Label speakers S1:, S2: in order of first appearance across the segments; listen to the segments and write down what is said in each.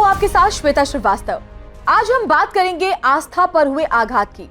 S1: आपके साथ श्वेता श्रीवास्तव। आज हम बात करेंगे आस्था पर हुए आघात की।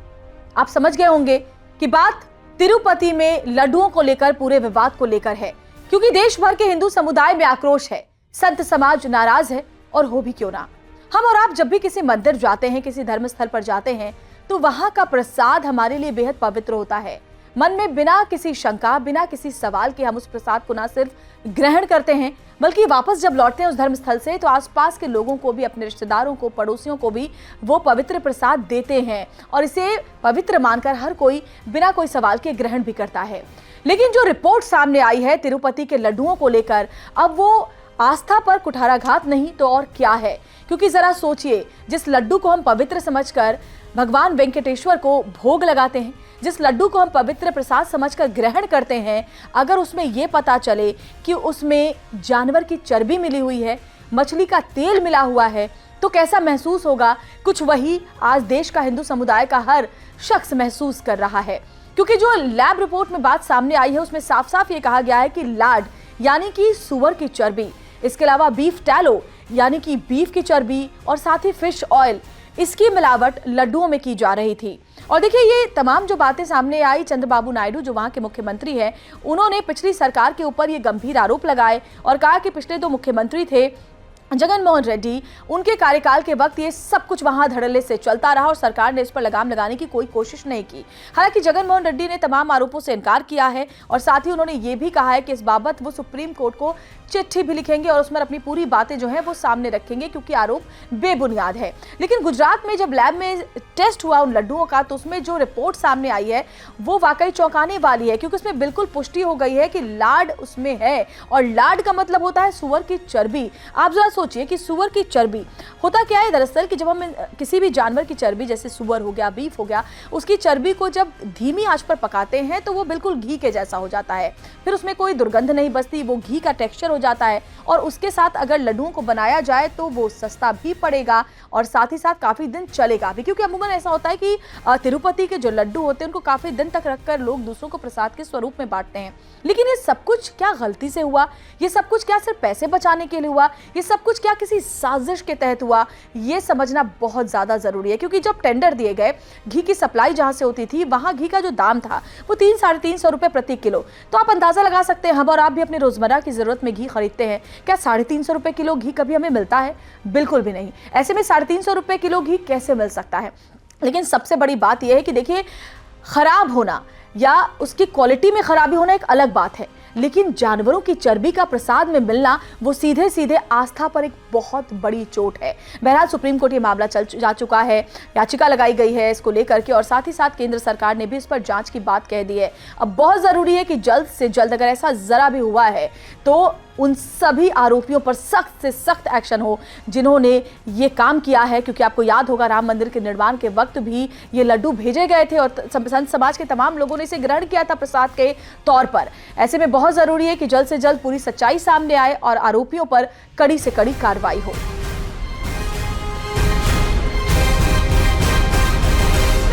S1: आप समझ गए होंगे कि बात तिरुपति में लड्डुओं को लेकर पूरे विवाद को लेकर है, क्योंकि देश भर के हिंदू समुदाय में आक्रोश है, संत समाज नाराज है और हो भी क्यों ना। हम और आप जब भी किसी मंदिर जाते हैं, किसी धर्म स्थल पर जाते हैं, तो वहां का प्रसाद हमारे लिए बेहद पवित्र होता है। मन में बिना किसी शंका, बिना किसी सवाल के हम उस प्रसाद को ना सिर्फ ग्रहण करते हैं, बल्कि वापस जब लौटते हैं उस धर्म स्थल से, तो आसपास के लोगों को भी, अपने रिश्तेदारों को, पड़ोसियों को भी वो पवित्र प्रसाद देते हैं और इसे पवित्र मानकर हर कोई बिना कोई सवाल के ग्रहण भी करता है। लेकिन जो रिपोर्ट सामने आई है तिरुपति के लड्डुओं को लेकर, अब वो आस्था पर कुठाराघात नहीं तो और क्या है। क्योंकि जरा सोचिए, जिस लड्डू को हम पवित्र समझकर भगवान वेंकटेश्वर को भोग लगाते हैं, जिस लड्डू को हम पवित्र प्रसाद समझकर ग्रहण करते हैं, अगर उसमें यह पता चले कि उसमें जानवर की चर्बी मिली हुई है, मछली का तेल मिला हुआ है, तो कैसा महसूस होगा। कुछ वही आज देश का हिंदू समुदाय का हर शख्स महसूस कर रहा है। क्योंकि जो लैब रिपोर्ट में बात सामने आई है, उसमें साफ साफ ये कहा गया है कि लाड यानी कि सुअर की चर्बी, इसके अलावा बीफ टैलो यानी कि बीफ की चर्बी और साथ ही फिश ऑयल, इसकी मिलावट लड्डुओं में की जा रही थी। और देखिए, ये तमाम जो बातें सामने आई, चंद्रबाबू नायडू जो वहां के मुख्यमंत्री हैं, उन्होंने पिछली सरकार के ऊपर ये गंभीर आरोप लगाए और कहा कि पिछले दो मुख्यमंत्री थे जगनमोहन रेड्डी, उनके कार्यकाल के वक्त ये सब कुछ वहां धड़ल्ले से चलता रहा और सरकार ने इस पर लगाम लगाने की कोई कोशिश नहीं की। हालांकि जगनमोहन रेड्डी ने तमाम आरोपों से इनकार किया है और साथ ही उन्होंने ये भी कहा है कि इस बाबत वो सुप्रीम कोर्ट को चिट्ठी भी लिखेंगे और उसमें अपनी पूरी बातें जो है वो सामने रखेंगे, क्योंकि आरोप बेबुनियाद है। लेकिन गुजरात में जब लैब में टेस्ट हुआ उन लड्डुओं का, तो उसमें जो रिपोर्ट सामने आई है वो वाकई चौंकाने वाली है, क्योंकि उसमें बिल्कुल पुष्टि हो गई है कि लाड उसमें है। और लाड का मतलब होता है सुअर की चर्बी। आप जरा सोचिए कि सुअर की चर्बी होता क्या है दरअसल, कि जब हम किसी भी जानवर की चर्बी, जैसे सुअर हो गया, बीफ हो गया, उसकी चर्बी को जब धीमी आंच पर पकाते हैं तो वो बिल्कुल घी के जैसा हो जाता है। फिर उसमें कोई दुर्गंध नहीं बचती, वो घी का टेक्सचर हो जाता है। और उसके साथ अगर लड्डुओं को बनाया जाए तो वो सस्ता भी पड़ेगा और साथ ही साथ काफी दिन चलेगा भी, क्योंकि अमूमन ऐसा होता है कि तिरुपति के जो लड्डू होते हैं उनको काफी दिन तक रखकर लोग दूसरों को प्रसाद के स्वरूप में बांटते हैं। लेकिन ये सब कुछ क्या गलती से हुआ? ये सब कुछ क्या सिर्फ पैसे बचाने के लिए हुआ? ये सब कुछ क्या किसी साजिश के तहत हुआ? ये समझना बहुत ज्यादा जरूरी है, क्योंकि जब टेंडर दिए गए, घी की सप्लाई जहां से होती थी, वहां घी का जो दाम था वो 300-350 रुपए प्रति किलो। तो आप अंदाजा लगा सकते हैं, हम और आप भी अपनी रोजमर्रा की जरूरत में घी खरीदते हैं, क्या 350 रुपए किलो घी कभी हमें मिलता है? बिल्कुल भी नहीं। ऐसे में 350 रुपए किलो घी कैसे मिल सकता है? लेकिन सबसे बड़ी बात यह है कि देखिए, खराब होना या उसकी क्वालिटी में खराबी होना एक अलग बात है, लेकिन जानवरों की चर्बी का प्रसाद में मिलना वो सीधे सीधे आस्था पर एक बहुत बड़ी चोट है। बहरहाल सुप्रीम कोर्ट ये मामला चल जा चुका है, याचिका लगाई गई है इसको लेकर के, और साथ ही साथ केंद्र सरकार ने भी इस पर जांच की बात कह दी है। अब बहुत जरूरी है कि जल्द से जल्द, अगर ऐसा जरा भी हुआ है, तो उन सभी आरोपियों पर सख्त से सख्त एक्शन हो जिन्होंने ये काम किया है। क्योंकि आपको याद होगा, राम मंदिर के निर्माण के वक्त भी ये लड्डू भेजे गए थे और संत समाज के तमाम लोगों ने इसे ग्रहण किया था प्रसाद के तौर पर। ऐसे में बहुत जरूरी है कि जल्द से जल्द पूरी सच्चाई सामने आए और आरोपियों पर कड़ी से कड़ी कार्रवाई हो।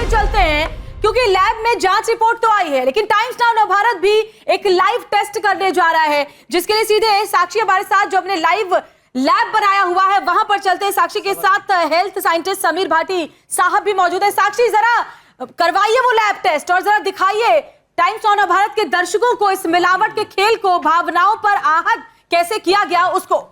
S1: चलते हैं, क्योंकि लैब में जांच रिपोर्ट तो आई है, लेकिन टाइम्स नाउ नवभारत भी एक लाइव टेस्ट करने जा रहा है, जिसके लिए सीधे साक्षी हमारे साथ, जो अपने लाइव लैब बनाया हुआ है, वहां पर चलते हैं। साक्षी के साथ हेल्थ साइंटिस्ट समीर भाटी साहब भी मौजूद है। साक्षी, जरा करवाइए वो लैब टेस्ट और जरा दिखाइए टाइम्स नाउ नवभारत के दर्शकों को इस मिलावट के खेल को, भावनाओं पर आहत कैसे किया गया उसको।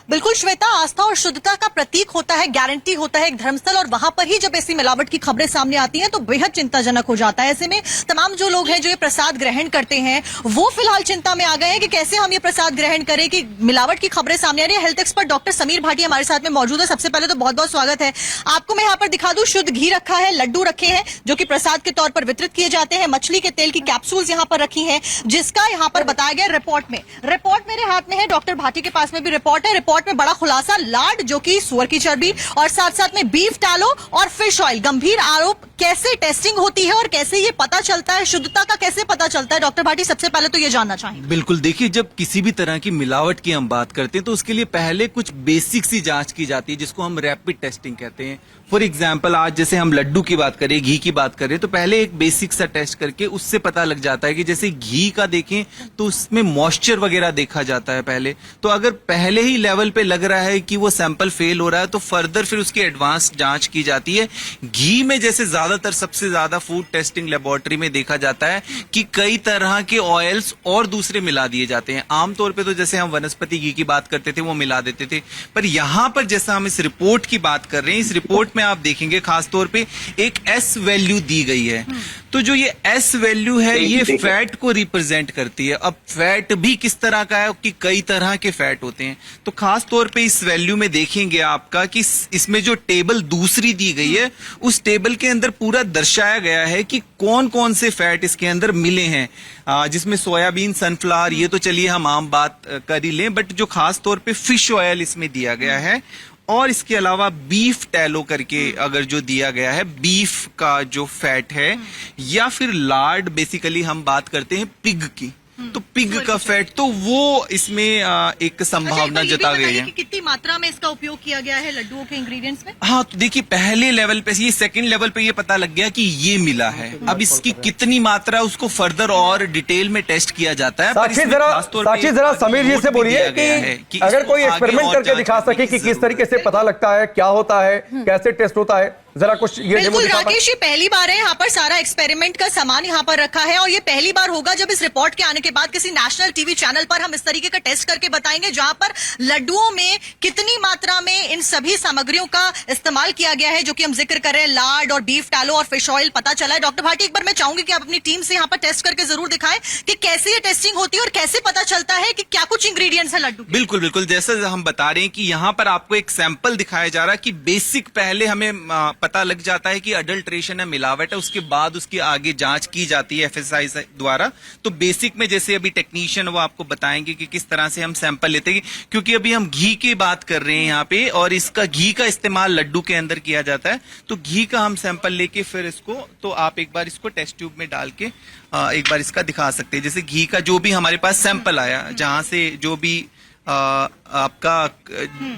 S2: बिल्कुल श्वेता, आस्था और शुद्धता का प्रतीक होता है, गारंटी होता है एक धर्मस्थल, और वहां पर ही जब ऐसी मिलावट की खबरें सामने आती हैं तो बेहद चिंताजनक हो जाता है। ऐसे में तमाम जो लोग हैं जो ये प्रसाद ग्रहण करते हैं वो फिलहाल चिंता में आ गए हैं कि कैसे हम ये प्रसाद ग्रहण करें, कि मिलावट की खबरें सामने आ रही है। Health expert doctor Sameer Bhati हमारे साथ में मौजूद है। सबसे पहले तो बहुत बहुत स्वागत है आपको। मैं यहाँ पर दिखा दूं, शुद्ध घी रखा है, लड्डू रखे हैं जो कि प्रसाद के तौर पर वितरित किए जाते हैं, मछली के तेल की कैप्सूल्स यहाँ पर रखी है, जिसका यहाँ पर बताया गया रिपोर्ट में। रिपोर्ट मेरे हाथ में है, डॉक्टर भाटी के पास में भी रिपोर्ट है। रिपोर्ट में बड़ा खुलासा, लाड जो कि सुअर की चर्बी और साथ साथ में बीफ टैलो और फिश ऑयल। गंभीर आरोप, कैसे टेस्टिंग होती है और कैसे ये पता चलता है, शुद्धता का कैसे पता चलता है? डॉक्टर भाटी, सबसे पहले तो ये जानना चाहेंगे।
S3: बिल्कुल, देखिए, जब किसी भी तरह की मिलावट की हम बात करते हैं तो उसके लिए पहले कुछ बेसिक सी जांच की जाती है, जिसको हम रैपिड टेस्टिंग कहते हैं। फॉर एग्जाम्पल आज जैसे हम लड्डू की बात करें, घी की बात करें, तो पहले एक बेसिक सा टेस्ट करके उससे पता लग जाता है कि जैसे घी का देखें तो उसमें मॉइस्चर वगैरह देखा जाता है पहले। तो अगर पहले ही लेवल पे लग रहा है कि वो सैंपल फेल हो रहा है तो फर्दर फिर उसकी एडवांस जांच की जाती है। घी में जैसे ज्यादातर सबसे ज्यादा फूड टेस्टिंग लेबोरेटरी में देखा जाता है कि कई तरह के ऑयल्स और दूसरे मिला दिए जाते हैं। आमतौर पे तो जैसे हम वनस्पति घी की बात करते थे वो मिला देते थे, पर यहां पर जैसा हम इस रिपोर्ट की बात कर रहे हैं, इस रिपोर्ट में आप देखेंगे खासतौर पे एक एस वैल्यू दी गई है। तो जो ये एस वैल्यू है ये फैट को रिप्रेजेंट करती है। अब फैट भी किस तरह का है कि कई तरह के फैट होते हैं, तो खास तौर पे इस वैल्यू में देखेंगे आपका कि इसमें जो टेबल दूसरी दी गई है उस टेबल के अंदर पूरा दर्शाया गया है कि कौन कौन से फैट इसके अंदर मिले हैं, जिसमें सोयाबीन, सनफ्लावर, ये तो चलिए हम आम बात कर ही लें, बट जो खास तौर पे फिश ऑयल इसमें दिया गया है। और इसके अलावा बीफ टैलो करके अगर जो दिया गया है, बीफ का जो फैट है, या फिर लार्ड, बेसिकली हम बात करते हैं पिग की, तो पिग का फैट, तो वो इसमें एक संभावना जता गई है।
S2: कितनी मात्रा में इसका उपयोग किया गया है लड्डुओं के इंग्रेडिएंट्स में?
S3: हाँ, तो देखिए पहले लेवल पे, ये सेकंड लेवल पे ये पता लग गया कि ये मिला है। अब इसकी कितनी मात्रा उसको फर्दर और डिटेल में टेस्ट किया जाता है।
S4: साक्षी जरा समीर जी से बोलिए कि अगर कोई एक्सपेरिमेंट करके दिखा सके कि किस तरीके से पता लगता है, क्या होता है, कैसे टेस्ट होता है, जरा कुछ ये
S2: बिल्कुल राकेश, ये पहली बार है यहाँ पर सारा एक्सपेरिमेंट का सामान यहाँ पर रखा है, और ये पहली बार होगा जब इस रिपोर्ट के आने के बाद किसी नेशनल टीवी चैनल पर हम इस तरीके का टेस्ट करके बताएंगे जहां पर लड्डुओं में कितनी मात्रा में इन सभी सामग्रियों का इस्तेमाल किया गया है, जो कि हम जिक्र कर रहे हैं, लार्ड और बीफ टैलो और फिश ऑयल पता चला है। डॉक्टर भाटी, एक बार मैं चाहूंगी कि आप अपनी टीम से यहाँ पर टेस्ट करके जरूर दिखाएं कि कैसे ये टेस्टिंग होती है और कैसे पता चलता है कि क्या कुछ इंग्रेडिएंट्स है लड्डू।
S3: बिल्कुल बिल्कुल, जैसा हम बता रहे हैं कि यहाँ पर आपको एक सैंपल दिखाया जा रहा है कि बेसिक पहले हमें पता लग जाता है कि अडल्ट्रेशन है, मिलावट है, उसके बाद उसकी आगे जांच की जाती है एफएसआई द्वारा। तो बेसिक में जैसे अभी टेक्नीशियन वो आपको बताएंगे कि किस तरह से हम सैंपल लेते हैं, क्योंकि अभी हम घी की बात कर रहे हैं यहाँ पे, और इसका घी का इस्तेमाल लड्डू के अंदर किया जाता है। तो घी का हम सैंपल लेके फिर इसको, तो आप एक बार इसको टेस्ट ट्यूब में डाल के एक बार इसका दिखा सकते हैं। जैसे घी का जो भी हमारे पास सैंपल आया, जहां से जो भी आपका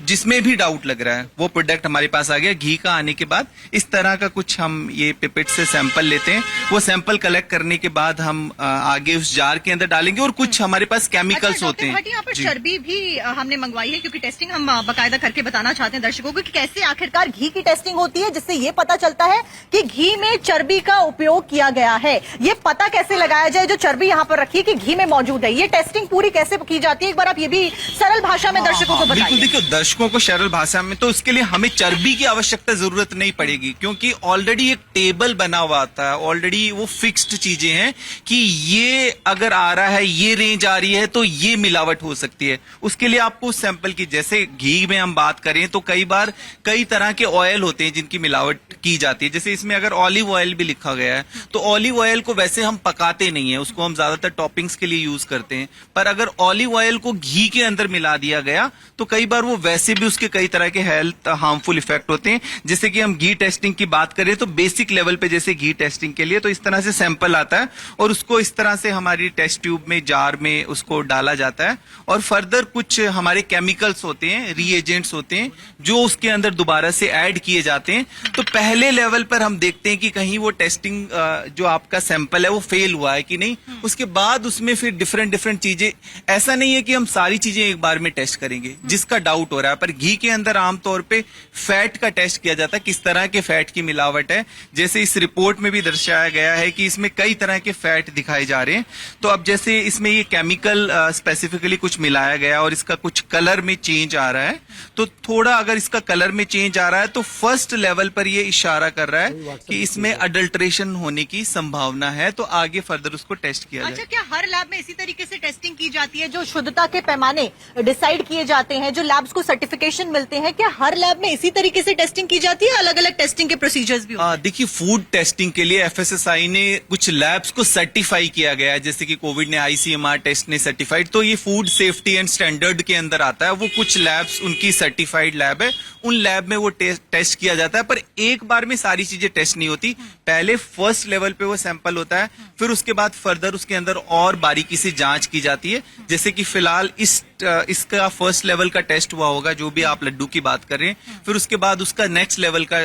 S3: जिसमें भी डाउट लग रहा है वो प्रोडक्ट हमारे पास आ गया। घी का आने के बाद इस तरह का कुछ हम ये पिपेट से सैंपल लेते हैं, वो सैंपल कलेक्ट करने के बाद हम आगे उस जार के अंदर डालेंगे, और कुछ हमारे पास केमिकल्स होते हैं।
S2: यहाँ पर चर्बी भी हमने मंगवाई है, क्योंकि टेस्टिंग हम बाकायदा करके बताना चाहते हैं दर्शकों को कि कैसे आखिरकार घी की टेस्टिंग होती है, जिससे ये पता चलता है कि घी में चर्बी का उपयोग किया गया है। ये पता कैसे लगाया जाए जो चर्बी यहाँ पर रखी है कि घी में मौजूद है, ये टेस्टिंग पूरी कैसे की जाती है, एक बार आप ये भी सरल भाषा में दर्शकों को बताइए।
S3: बिल्कुल, देखिए दर्शकों को सरल भाषा में, तो इसके लिए हमें चर्बी की आवश्यकता जरूरत नहीं पड़ेगी, क्योंकि ऑलरेडी एक टेबल बना हुआ आता है, ऑलरेडी वो फिक्स्ड चीजें हैं कि ये अगर आ रहा है, ये रेंज आ रही है, तो ये मिलावट हो सकती है। उसके लिए आपको सैंपल की, जैसे घी में हम बात करें तो कई बार कई तरह के ऑयल होते हैं जिनकी मिलावट की जाती है। जैसे इसमें अगर ऑलिव ऑयल भी लिखा गया है, तो ऑलिव ऑयल को वैसे हम पकाते नहीं है, उसको हम ज्यादातर टॉपिंग्स के लिए यूज करते हैं। पर अगर ऑलिव ऑयल को घी के अंदर मिला दिया गया तो कई बार वो वैसे भी उसके कई तरह के हेल्थ हार्मफुल इफेक्ट होते हैं। जैसे कि हम घी टेस्टिंग की बात करें तो बेसिक लेवल पे जैसे घी टेस्टिंग के लिए तो इस तरह से सैंपल आता है, और उसको इस तरह से हमारी टेस्ट ट्यूब में, जार में उसको डाला जाता है, और फर्दर कुछ हमारे केमिकल्स होते हैं, रीएजेंट्स होते हैं, जो उसके अंदर दोबारा से ऐड किए जाते हैं। तो पहले लेवल पर हम देखते हैं कि कहीं वो टेस्टिंग जो आपका सैंपल है वो फेल हुआ है कि नहीं। उसके बाद उसमें फिर डिफरेंट चीजें, ऐसा नहीं है कि हम सारी चीजें एक बार में टेस्ट करेंगे जिसका डाउट हो रहा है, पर घी के अंदर आमतौर पे फैट का टेस्ट किया जाता है, किस तरह के फैट की मिलावट है। जैसे इस रिपोर्ट में भी दर्शाया गया है कि इसमें कई तरह के फैट दिखाए जा रहे हैं। तो अब जैसे इसमें ये केमिकल स्पेसिफिकली कुछ मिलाया गया और इसका कुछ कलर में चेंज आ रहा है, तो थोड़ा अगर इसका कलर में चेंज आ रहा है तो फर्स्ट लेवल पर ये इशारा कर रहा है कि इसमें अडल्ट्रेशन होने की संभावना है, तो आगे फर्दर उसको टेस्ट किया जाए।
S2: अच्छा, क्या हर लैब में इसी तरीके से टेस्टिंग की जाती है? जो शुद्धता के पैमाने डिसाइड किए जाते हैं, जो लैब्स को सर्टिफिकेशन मिलते हैं, क्या हर लैब में इसी तरीके से टेस्टिंग की जाती है? अलग अलग टेस्टिंग के प्रोसीजर्स भी?
S3: देखिए, फूड टेस्टिंग के लिए एफएसएसआई ने कुछ लैब्स को सर्टिफाई किया गया है, जैसे कि कोविड ने आईसीएमआर टेस्ट ने सर्टिफाइड, तो ये फूड सेफ्टी एंड स्टैंडर्ड के अंदर आता है। वो कुछ लैब्स उनकी सर्टिफाइड लैब है, उन लैब में वो टेस्ट किया जाता है, पर एक बार में सारी चीजें टेस्ट नहीं होती। पहले फर्स्ट लेवल पे वो सैंपल होता है, फिर उसके बाद फर्दर उसके अंदर और बारीकी से जांच की जाती है। जैसे कि फिलहाल इस इसका फर्स्ट लेवल का टेस्ट हुआ होगा, जो भी आप लड्डू की बात कर रहे हैं, फिर उसके बाद उसका नेक्स्ट लेवल का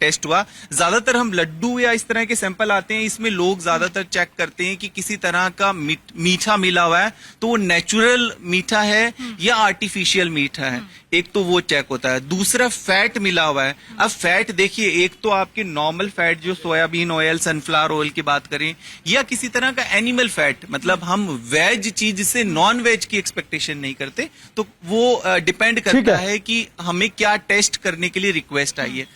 S3: टेस्ट हुआ। ज्यादातर हम लड्डू या इस तरह के सैंपल आते हैं, इसमें लोग ज्यादातर चेक करते हैं कि किसी तरह का मीठा मिला हुआ है, तो वो नेचुरल मीठा है या आर्टिफिशियल मीठा है, एक तो वो चेक होता है। दूसरा फैट मिला हुआ है। अब फैट देखिए, एक तो आपके नॉर्मल फैट जो सोयाबीन ऑयल, सनफ्लावर ऑयल की बात करें, या किसी तरह का एनिमल फैट, मतलब हम वेज चीज से नॉन वेज की एक्सपेक्टेशन नहीं करते, तो वो डिपेंड करता है कि हमें क्या टेस्ट करने के लिए रिक्वेस्ट आई है।